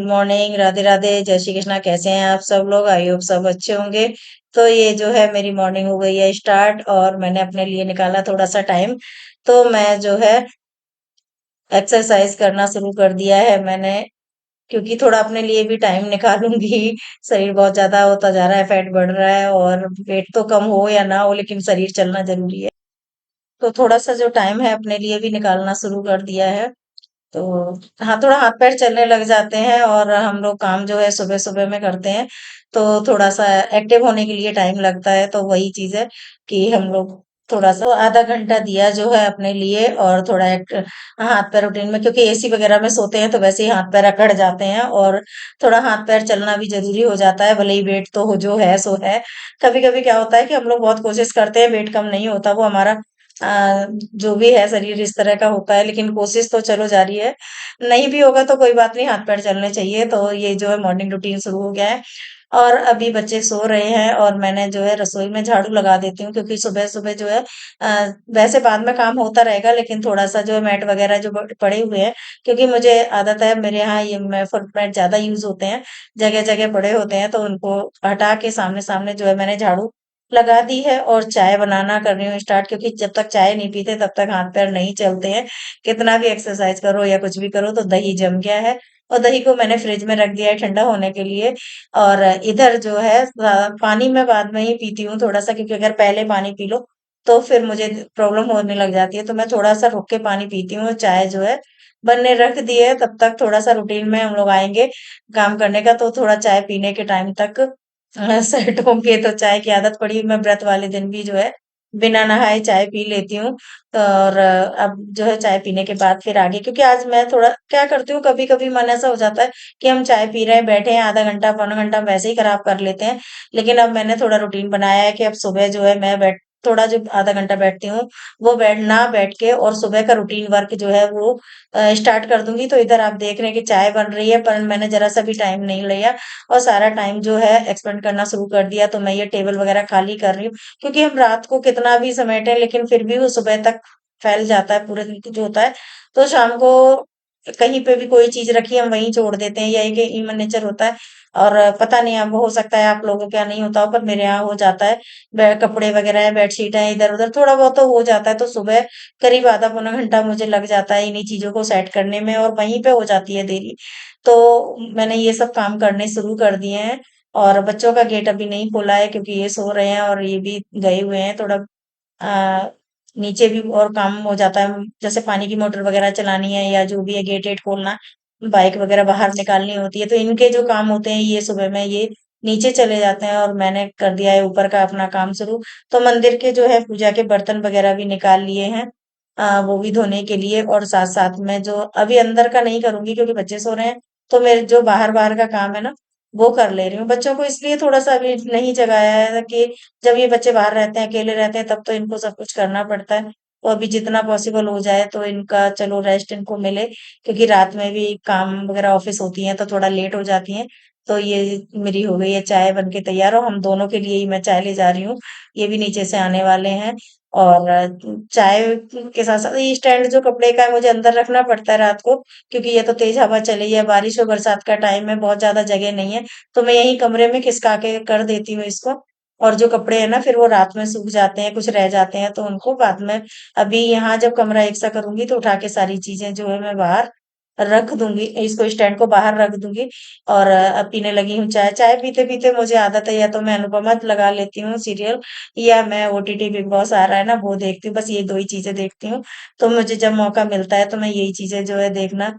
Good morning, Radhe Radhe, जय श्री कृष्णा। कैसे हैं आप सब लोग? आई होप सब अच्छे होंगे। तो ये जो है मेरी मॉर्निंग हो गई है स्टार्ट और मैंने अपने लिए निकाला थोड़ा सा टाइम। तो मैं जो है एक्सरसाइज करना शुरू कर दिया है मैंने, क्योंकि थोड़ा अपने लिए भी टाइम निकालूंगी। शरीर बहुत ज्यादा होता जा रहा है, फैट बढ़ रहा है और वेट तो कम हो या ना हो लेकिन शरीर चलना जरूरी है। तो थोड़ा सा जो टाइम है अपने लिए भी निकालना शुरू कर दिया है। तो हाँ, थोड़ा हाथ पैर चलने लग जाते हैं और हम लोग काम जो है सुबह सुबह में करते हैं। तो थोड़ा सा एक्टिव होने के लिए टाइम लगता है, तो वही चीज है कि हम लोग थोड़ा सा आधा घंटा दिया जो है अपने लिए और थोड़ा एक हाथ पैर रूटीन में, क्योंकि एसी वगैरह में सोते हैं तो वैसे ही हाथ पैर अकड़ जाते हैं और थोड़ा हाथ पैर चलना भी जरूरी हो जाता है। भले ही वेट तो जो है सो है। कभी कभी क्या होता है कि हम लोग बहुत कोशिश करते हैं, वेट कम नहीं होता, वो हमारा जो भी है शरीर इस तरह का होता है, लेकिन कोशिश तो चलो जारी है। नहीं भी होगा तो कोई बात नहीं, हाथ पैर चलने चाहिए। तो ये जो है मॉर्निंग रूटीन शुरू हो गया है और अभी बच्चे सो रहे हैं और मैंने जो है रसोई में झाड़ू लगा देती हूँ, क्योंकि सुबह सुबह जो है वैसे बाद में काम होता रहेगा लेकिन थोड़ा सा जो है मैट वगैरह जो पड़े हुए हैं, क्योंकि मुझे आदत है, मेरे यहाँ ये मैं फुट मैट ज्यादा यूज होते हैं, जगह जगह पड़े होते हैं, तो उनको हटा के सामने सामने जो है मैंने झाड़ू लगा दी है और चाय बनाना कर रही हूँ स्टार्ट, क्योंकि जब तक चाय नहीं पीते तब तक हाथ पैर नहीं चलते हैं। कितना भी एक्सरसाइज करो या कुछ भी करो तो दही जम गया है और दही को मैंने फ्रिज में रख दिया है ठंडा होने के लिए। और इधर जो है पानी मैं बाद में ही पीती हूँ थोड़ा सा, क्योंकि अगर पहले पानी पी लो तो फिर मुझे प्रॉब्लम होने लग जाती है, तो मैं थोड़ा सा रुक के पानी पीती हूँ। चाय जो है बनने रख दी है, तब तक थोड़ा सा रूटीन में हम लोग आएंगे काम करने का, तो थोड़ा चाय पीने के टाइम तक सेट होंगे। तो चाय की आदत पड़ी, मैं व्रत वाले दिन भी जो है बिना नहाए चाय पी लेती हूँ। तो और अब जो है चाय पीने के बाद फिर आगे, क्योंकि आज मैं थोड़ा क्या करती हूँ, कभी कभी मन ऐसा हो जाता है कि हम चाय पी रहे हैं, बैठे हैं, आधा घंटा पौना घंटा हम वैसे ही खराब कर लेते हैं। लेकिन अब मैंने थोड़ा रूटीन बनाया है कि अब सुबह जो है मैं बैठ थोड़ा जो आधा घंटा बैठती हूँ, वो बैठ के और सुबह का रूटीन वर्क जो है वो स्टार्ट कर दूंगी। तो इधर आप देख रहे हैं कि चाय बन रही है, पर मैंने जरा सा भी टाइम नहीं लिया और सारा टाइम जो है एक्सपेंड करना शुरू कर दिया। तो मैं ये टेबल वगैरह खाली कर रही हूँ, क्योंकि हम रात को कितना भी समेटे लेकिन फिर भी वो सुबह तक फैल जाता है पूरे दिन जो होता है। तो शाम को कहीं पे भी कोई चीज रखी हम वहीं छोड़ देते हैं, यही कि ह्यूमन नेचर होता है। और पता नहीं, अब हो सकता है आप लोगों के यहाँ नहीं होता हो, पर मेरे यहाँ हो जाता है। कपड़े वगैरह है, बेडशीट है, इधर उधर थोड़ा बहुत तो हो जाता है, तो सुबह करीब आधा पौना घंटा मुझे लग जाता है इन्हीं चीजों को सेट करने में और वहीं पे हो जाती है देरी। तो मैंने ये सब काम करने शुरू कर दिए हैं और बच्चों का गेट अभी नहीं खोला है, क्योंकि ये सो रहे हैं और ये भी गए हुए हैं थोड़ा आ, नीचे भी और काम हो जाता है, जैसे पानी की मोटर वगैरह चलानी है या जो भी है गेट वेट खोलना, बाइक वगैरह बाहर निकालनी होती है, तो इनके जो काम होते हैं ये सुबह में ये नीचे चले जाते हैं और मैंने कर दिया है ऊपर का अपना काम शुरू। तो मंदिर के जो है पूजा के बर्तन वगैरह भी निकाल लिए हैं, वो भी धोने के लिए, और साथ साथ में जो अभी अंदर का नहीं करूंगी क्योंकि बच्चे सो रहे हैं, तो मेरे जो बाहर बाहर का काम है ना वो कर ले रही हूँ। बच्चों को इसलिए थोड़ा सा अभी नहीं जगाया है कि जब ये बच्चे बाहर रहते हैं, अकेले रहते हैं, तब तो इनको सब कुछ करना पड़ता है। तो अभी जितना पॉसिबल हो जाए तो इनका चलो रेस्ट इनको मिले, क्योंकि रात में भी काम वगैरह ऑफिस होती है तो थोड़ा लेट हो जाती है। तो ये मेरी हो गई है चाय बन के तैयार, और हम दोनों के लिए ही मैं चाय ले जा रही हूँ। ये भी नीचे से आने वाले हैं। और चाय के साथ साथ ये स्टैंड जो कपड़े का है मुझे अंदर रखना पड़ता है रात को, क्योंकि ये तो तेज हवा चली है, बारिश और बरसात का टाइम है, बहुत ज्यादा जगह नहीं है, तो मैं यही कमरे में खिसका के कर देती हूँ इसको। और जो कपड़े हैं ना फिर वो रात में सूख जाते हैं, कुछ रह जाते हैं, तो उनको बाद में अभी यहाँ जब कमरा एक सा करूंगी तो उठा के सारी चीजें जो है मैं बाहर रख दूंगी, इसको स्टैंड को बाहर रख दूंगी। और अब पीने लगी हूँ चाय। चाय पीते पीते मुझे आदत है, या तो मैं अनुपमा लगा लेती हूँ सीरियल, या मैं ओटीटी बिग बॉस आ रहा है ना वो देखती हूँ, बस ये दो ही चीजें देखती हूँ। तो मुझे जब मौका मिलता है तो मैं यही चीजें जो है देखना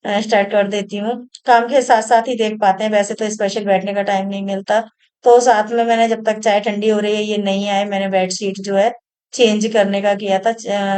स्टार्ट कर देती हूँ। काम के साथ साथ ही देख पाते हैं, वैसे तो स्पेशल बैठने का टाइम नहीं मिलता। तो साथ में मैंने जब तक चाय ठंडी हो रही है ये नहीं आए, मैंने बेडशीट जो है चेंज करने का किया था।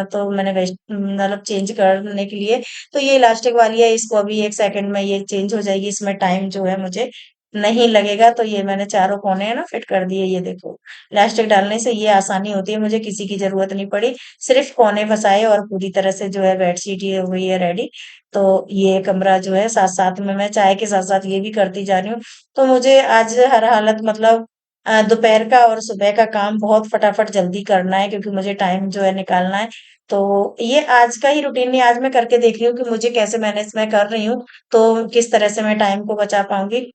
तो मैंने मतलब चेंज करने के लिए, तो ये इलास्टिक वाली है, इसको अभी 1 सेकंड में ये चेंज हो जाएगी, इसमें टाइम जो है मुझे नहीं लगेगा। तो ये मैंने चारों कोने है ना फिट कर दिए, ये देखो इलास्टिक डालने से ये आसानी होती है, मुझे किसी की जरूरत नहीं पड़ी। सिर्फ कोने फंसाए और पूरी तरह से जो है बेडशीट ये हुई है रेडी। तो ये कमरा जो है साथ साथ में मैं चाय के साथ साथ ये भी करती जा रही हूँ। तो मुझे आज हर हालत मतलब दोपहर का और सुबह का काम बहुत फटाफट जल्दी करना है, क्योंकि मुझे टाइम जो है निकालना है। तो ये आज का ही रूटीन नहीं, आज मैं करके देख रही हूँ कि मुझे कैसे मैनेज मैं कर रही हूँ, तो किस तरह से मैं टाइम को बचा पाऊँगी।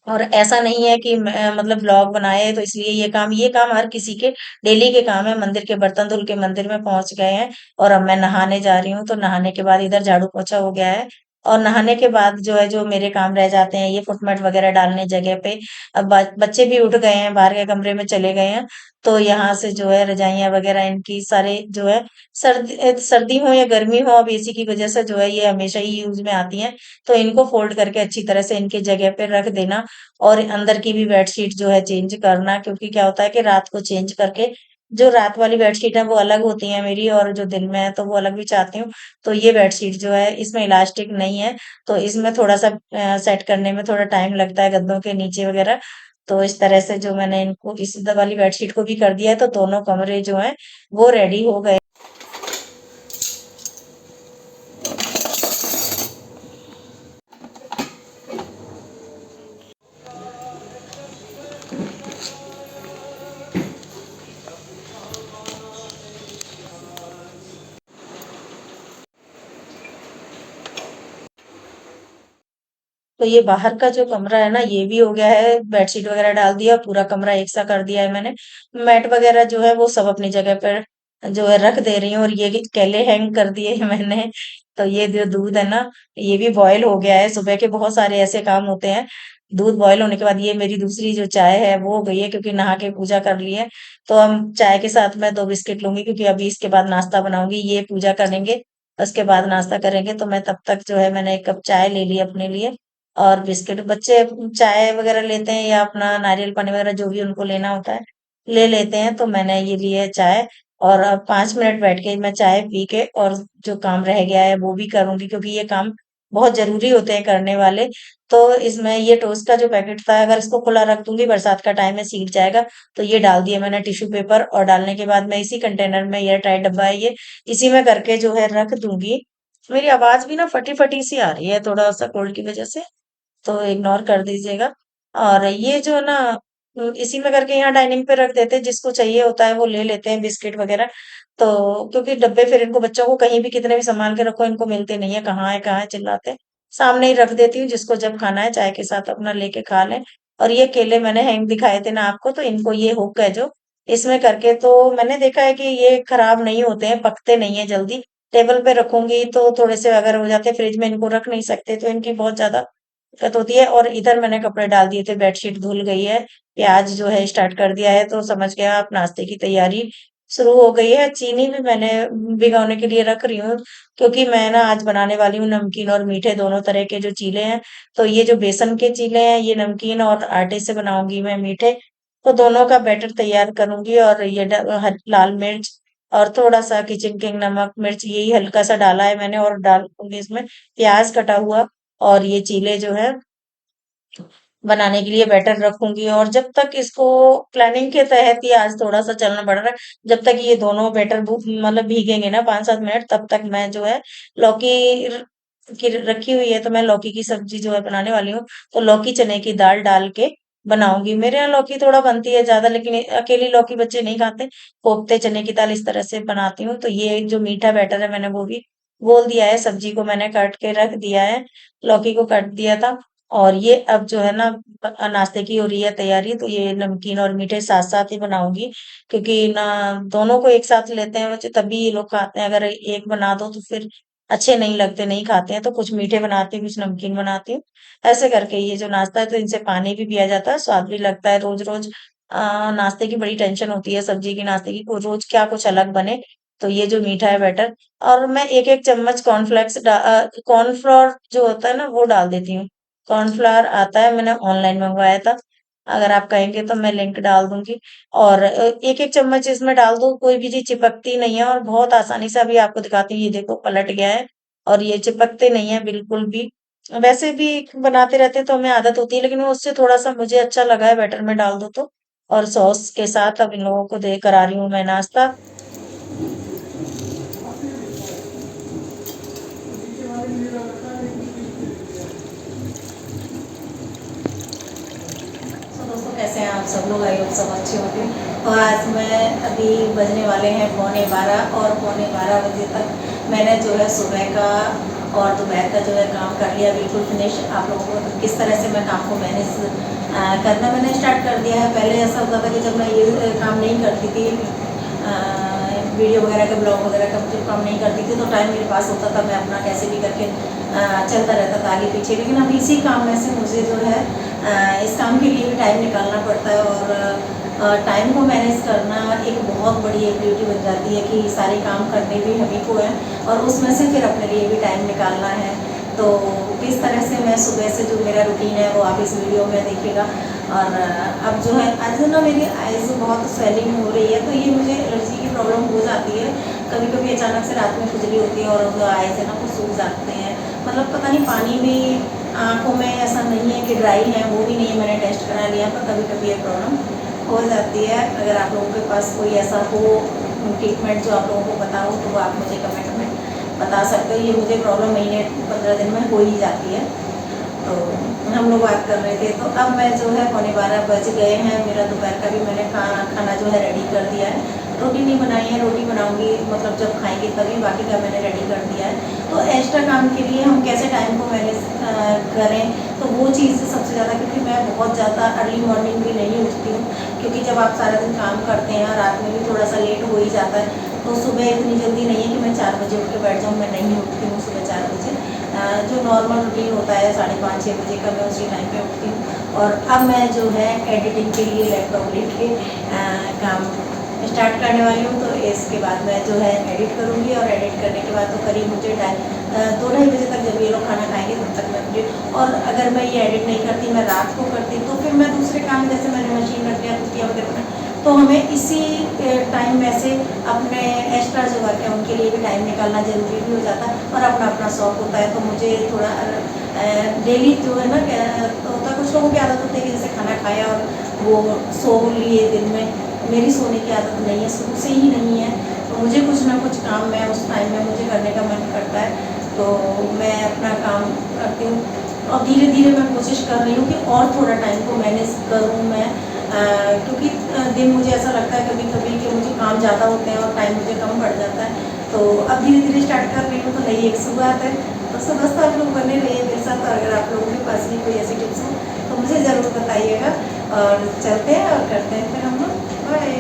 और ऐसा नहीं है कि मतलब ब्लॉग बनाए तो इसलिए ये काम हर किसी के डेली के काम है। मंदिर के बर्तन धुल के मंदिर में पहुंच गए हैं और अब मैं नहाने जा रही हूँ, तो नहाने के बाद इधर झाड़ू पोछा हो गया है। और नहाने के बाद जो है जो मेरे काम रह जाते हैं, ये फुटमट वगैरह डालने जगह पे। अब बच्चे भी उठ गए हैं, बाहर के कमरे में चले गए हैं, तो यहाँ से जो है रजाइयां वगैरह इनकी सारे जो है सर्दी हो या गर्मी हो, अब एसी की वजह से जो है ये हमेशा ही यूज में आती हैं। तो इनको फोल्ड करके अच्छी तरह से इनके जगह पे रख देना, और अंदर की भी बेडशीट जो है चेंज करना, क्योंकि क्या होता है कि रात को चेंज करके जो रात वाली बेडशीट है वो अलग होती है मेरी, और जो दिन में है तो वो अलग भी चाहती हूँ। तो ये बेडशीट जो है इसमें इलास्टिक नहीं है, तो इसमें थोड़ा सा सेट करने में थोड़ा टाइम लगता है गद्दों के नीचे वगैरह। तो इस तरह से जो मैंने इनको इस वाली बेडशीट को भी कर दिया है, तो दोनों कमरे जो है वो रेडी हो गए। तो ये बाहर का जो कमरा है ना, ये भी हो गया है, बेडशीट वगैरह डाल दिया, पूरा कमरा एक सा कर दिया है मैंने। मैट वगैरह जो है वो सब अपनी जगह पर जो है रख दे रही हूँ, और ये केले हैंग कर दिए हैं मैंने। तो ये जो दूध है ना, ये भी बॉयल हो गया है। सुबह के बहुत सारे ऐसे काम होते हैं। दूध बॉयल होने के बाद ये मेरी दूसरी जो चाय है वो हो गई है, क्योंकि नहा के पूजा कर ली है। तो हम चाय के साथ मैं 2 बिस्किट लूंगी, क्योंकि अभी इसके बाद नाश्ता बनाऊंगी, ये पूजा करेंगे, उसके बाद नाश्ता करेंगे। तो मैं तब तक जो है मैंने 1 कप चाय ले ली अपने लिए, और बिस्किट। बच्चे चाय वगैरह लेते हैं या अपना नारियल पानी वगैरह जो भी उनको लेना होता है ले लेते हैं, तो मैंने ये ली है चाय। और अब 5 मिनट बैठ के मैं चाय पी के और जो काम रह गया है वो भी करूंगी, क्योंकि ये काम बहुत जरूरी होते हैं करने वाले। तो इसमें ये टोस्ट का जो पैकेट था, अगर इसको खुला रख दूंगी, बरसात का टाइम है, सीज जाएगा। तो ये डाल दिया मैंने टिश्यू पेपर, और डालने के बाद मैं इसी कंटेनर में, एयर टाइट डब्बा है ये, इसी में करके जो है रख दूंगी। मेरी आवाज भी ना फटी फटी सी आ रही है, थोड़ा सा कोल्ड की वजह से, तो इग्नोर कर दीजिएगा। और ये जो ना इसी में करके यहाँ डाइनिंग पे रख देते हैं, जिसको चाहिए होता है वो ले लेते हैं बिस्किट वगैरह। तो क्योंकि डब्बे फिर इनको, बच्चों को कहीं भी कितने भी संभाल के रखो, इनको मिलते नहीं है, कहाँ है चिल्लाते हैं। सामने ही रख देती हूँ, जिसको जब खाना है चाय के साथ अपना लेके खा लें। और ये केले मैंने हैंग दिखाए थे ना आपको, तो इनको ये हुक है जो, इसमें करके तो मैंने देखा है कि ये खराब नहीं होते हैं, पकते नहीं है जल्दी। टेबल पे रखूंगी तो थोड़े से अगर हो जाते, फ्रिज में इनको रख नहीं सकते, तो इनकी बहुत ज्यादा दिक्कत होती है। और इधर मैंने कपड़े डाल दिए थे, बेडशीट धुल गई है, प्याज जो है स्टार्ट कर दिया है, तो समझ गया आप, नाश्ते की तैयारी शुरू हो गई है। चीनी भी मैंने भिगोने के लिए रख रही हूँ, क्योंकि मैं ना आज बनाने वाली हूँ नमकीन और मीठे दोनों तरह के जो चीले हैं। तो ये जो बेसन के चीले हैं ये नमकीन, और आटे से बनाऊंगी मैं मीठे। तो दोनों का बैटर तैयार करूंगी, और ये लाल मिर्च और थोड़ा सा किचन किंग नमक मिर्च, यही हल्का सा डाला है मैंने, और डालूंगी इसमें प्याज कटा हुआ। और ये चीले जो है बनाने के लिए बैटर रखूंगी, और जब तक इसको प्लानिंग के तहत ही आज थोड़ा सा चलना पड़ रहा है। जब तक ये दोनों बैटर मतलब भीगेंगे ना 5-7 मिनट, तब तक मैं जो है लौकी की रखी हुई है, तो मैं लौकी की सब्जी जो है बनाने वाली हूँ। तो लौकी चने की दाल डाल के बनाऊंगी। मेरे यहाँ लौकी थोड़ा बनती है ज्यादा, लेकिन अकेली लौकी बच्चे नहीं खाते। कोफ्ते चने की दाल इस तरह से बनाती हूँ। तो ये जो मीठा बैटर है मैंने वो भी बोल दिया है, सब्जी को मैंने काट के रख दिया है, लौकी को काट दिया था। और ये अब जो है ना नाश्ते की हो रही है तैयारी, तो ये नमकीन और मीठे साथ साथ ही बनाऊंगी, क्योंकि ना दोनों को एक साथ लेते हैं बच्चे, तभी ये लोग खाते हैं। अगर एक बना दो तो फिर अच्छे नहीं लगते, नहीं खाते हैं। तो कुछ मीठे बनाती हूँ, कुछ नमकीन बनाती हूँ, ऐसे करके ये जो नाश्ता है, तो इनसे पानी भी पिया जाता है, स्वाद भी लगता है। रोज रोज नाश्ते की बड़ी टेंशन होती है, सब्जी की, नाश्ते की, को रोज क्या कुछ अलग बने। तो ये जो मीठा है बैटर, और मैं एक एक चम्मच कॉर्नफ्लोर जो होता है ना वो डाल देती हूँ। कॉर्नफ्लावर आता है, मैंने ऑनलाइन मंगवाया था, अगर आप कहेंगे तो मैं लिंक डाल दूंगी। और एक एक चम्मच इसमें डाल दो, कोई भी चीज चिपकती नहीं है, और बहुत आसानी से अभी आपको दिखाती हूँ, ये देखो पलट गया है, और ये चिपकते नहीं है बिल्कुल भी। वैसे भी बनाते रहते हैं तो हमें आदत होती है, लेकिन वो उससे थोड़ा सा मुझे अच्छा लगा है, बैटर में डाल दो तो। और सॉस के साथ अब इन लोगों को दे करा रही हूँ मैं नाश्ता। तो दोस्तों कैसे हैं आप सब लोग? आई होप सब अच्छे होंगे। और आज मैं अभी बजने वाले हैं 11:15 और 11:15 बजे तक मैंने जो है सुबह का और दोपहर का जो है काम कर लिया बिल्कुल फिनिश। आप लोगों को किस तरह से मैं काम को मैनेज करना मैंने स्टार्ट कर दिया है। पहले ऐसा होता था कि जब मैं ये काम नहीं करती थी, वीडियो वगैरह का ब्लॉग वगैरह का जब काम नहीं करती थी, तो टाइम मेरे पास होता था, मैं अपना कैसे भी करके चलता रहता था आगे पीछे। लेकिन अब इसी काम में से मुझे जो है इस काम के लिए भी टाइम निकालना पड़ता है और टाइम को मैनेज करना एक बहुत बड़ी एक ड्यूटी बन जाती है कि सारे काम करने भी हमी को है और उसमें से फिर अपने लिए भी टाइम निकालना है। तो किस तरह से मैं सुबह से जो मेरा रूटीन है वो आप इस वीडियो में देखिएगा। और अब जो है आज ना मेरी आइज़ बहुत स्वेलिंग हो रही है, तो ये मुझे एलर्जी की प्रॉब्लम हो जाती है। कभी कभी अचानक से रात में खुजली होती है और जो आइज़ है ना वो सूख जाते हैं। मतलब पता नहीं, पानी भी आँखों में ऐसा नहीं है कि ड्राई है, वो भी नहीं है, मैंने टेस्ट करा लिया, पर कभी कभी ये प्रॉब्लम हो जाती है। अगर आप लोगों के पास कोई ऐसा हो ट्रीटमेंट जो आप लोगों को पता हो तो वो आप मुझे कमेंट में बता सकते हो। ये मुझे प्रॉब्लम महीने 15 दिन में हो ही जाती है। तो हम लोग बात कर रहे थे, तो अब मैं जो है 11:15 बज गए हैं, मेरा दोपहर का भी मैंने खाना जो है रेडी कर दिया है। रोटी नहीं बनाई है, रोटी बनाऊंगी मतलब जब खाएंगे तभी, बाकी का मैंने रेडी कर दिया है। तो एक्स्ट्रा काम के लिए हम कैसे टाइम को मैनेज करें, तो वो चीज़ सबसे ज़्यादा, क्योंकि मैं बहुत ज़्यादा अर्ली मॉर्निंग भी नहीं उठती हूँ, क्योंकि जब आप सारा दिन काम करते हैं रात में भी थोड़ा सा लेट हो ही जाता है। तो सुबह इतनी जल्दी नहीं है कि मैं 4 बजे उठ के बैठ जाऊँ, मैं नहीं उठती हूँ सुबह 4 बजे। जो नॉर्मल रूटीन होता है 5:30-6 बजे का, मैं उसी टाइम पे उठती हूँ। और अब मैं जो है एडिटिंग के लिए लैपटॉप लेके काम स्टार्ट करने वाली हूँ। तो इसके बाद मैं जो है एडिट करूँगी और एडिट करने के बाद तो करीब मुझे 2-2:30 बजे तक, जब ये लोग खाना खाएंगे तब तक मैं मुझे, और अगर मैं ये एडिट नहीं करती, मैं रात को करती, तो फिर मैं दूसरे काम, जैसे मैंने मशीन रख लिया कुछ वगैरह, तो हमें इसी टाइम में से अपने एक्स्ट्रा जो वर्क है उनके लिए भी टाइम निकालना ज़रूरी भी हो जाता है। और अपना अपना शौक होता है, तो मुझे थोड़ा डेली जो है ना क्या होता है, कुछ लोगों की आदत होती है कि जैसे खाना खाया और वो सो लिए दिन में। मेरी सोने की आदत नहीं है, शुरू से ही नहीं है। तो मुझे कुछ ना कुछ काम मैं उस टाइम में मुझे करने का मन करता है, तो मैं अपना काम करती हूँ। और धीरे धीरे मैं कोशिश कर रही हूँ कि और थोड़ा टाइम को मैनेज करूँ मैं, क्योंकि दिन मुझे ऐसा लगता है कभी कभी कि मुझे काम ज़्यादा होते हैं और टाइम मुझे कम पड़ जाता है। तो अब धीरे धीरे स्टार्ट कर रही हूँ, तो नई एक शुरुआत है। तो बस आप लोग बने रहिए मेरे साथ। और अगर आप लोगों के पास भी कोई ऐसी टिप्स हो तो मुझे ज़रूर बताइएगा। और चलते हैं और करते हैं फिर हम लोग। बाय।